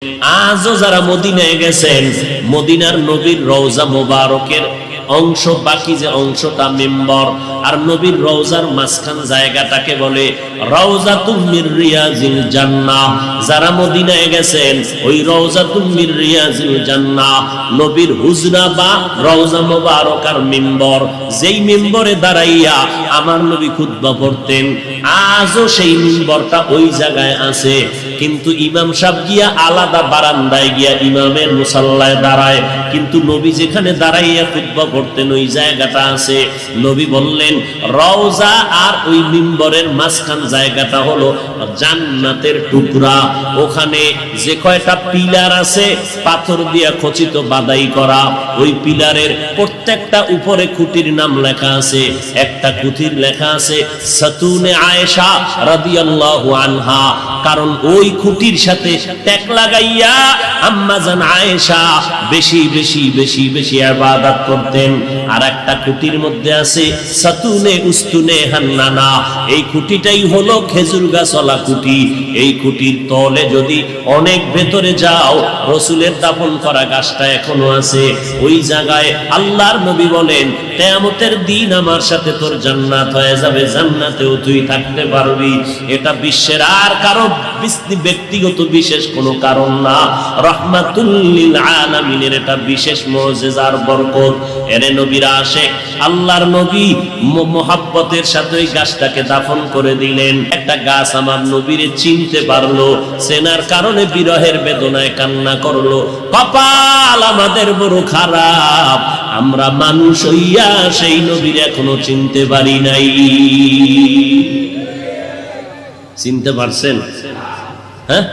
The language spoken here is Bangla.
আজও যারা মদিনায় গেছেন, মদিনার নবীর রওজা মোবারকের অংশ বাকি যে অংশটা মিম্বর, আর নবীর রওজার মাঝখান জায়গাটাকে বলে রাউজাতুম মির রিয়াজিল জান্নাহ। যারা মদিনায় গেছেন ওই রাউজাতুম মির রিয়াজিল জান্নাহ, নবীর হুজরা বা রওজা মোবারক আর মিম্বর, যেই মিম্বরে দাঁড়াইয়া আমার নবী খুতবা পড়তেন, আজও সেই মিম্বরটা ওই জায়গায় আছে। কিন্তু ইমাম সাহেব গিয়া আলাদা বারান্দায় গিয়া ইমামের মুসাল্লায় দাঁড়ায়, কিন্তু নবী যেখানে দাঁড়াইয়া খুতবা পড়তেন ওই জায়গাটা আছে। নবী বললেন রওজা আর ওই মিম্বরের মাঝখান জায়গাটা হলো জান্নাতের টুকরা। ওখানে যে কয়টা পিলার আছে পাথর দিয়া খচিত বাদাই করা, ওই পিলারের প্রত্যেকটা উপরে খুঁটির নাম লেখা আছে। একটা খুঁটির লেখা আছে সাতুনে আয়েশা রাদিয়াল্লাহু আনহা, কারণ ওই খুঁটির সাথে ট্যাগ লাগাইয়া আম্মা জান আয়েশা বেশি বেশি বেশি বেশি ইবাদত করতেন। আর একটা খুঁটির মধ্যে আছে সাতুনে উস্তুনে হান্নানা, এই খুঁটিটাই হলো খেজুর গাছওয়ালা খুঁটি। এই খুঁটির তলে যদি অনেক ভেতরে যাও, রসুলের দাফন করা গাছটা এখনো আছে ওই জায়গায়। আল্লাহর নবী বলেন কিয়ামতের দিন আমার সাথে তোর জান্নাত হয়ে যাবে, জান্নাতেও তুই থাকতে পারবি। এটা বিশ্বের আর কারো ব্যক্তিগত বিশেষ কোনো কারণ না, রাহমাতুল লিল আলামিনের এটা বিশেষ মুজিজার বরকত। এরে নবীরা আসে, আল্লাহর নবী মুহাব্বতের সাথে ওই গাছটাকে দাফন করে দিলেন। একটা গাছ আমার নবীরে চিনতে পারলো, চেনার কারণে বিরহের বেদনায় কান্না করলো। কপাল আমাদের বড় খারাপ, আমরা মানুষ হইয়া সেই নবীর এখনো চিনতে পারি নাই। চিনতে পারছেন? হ্যাঁ,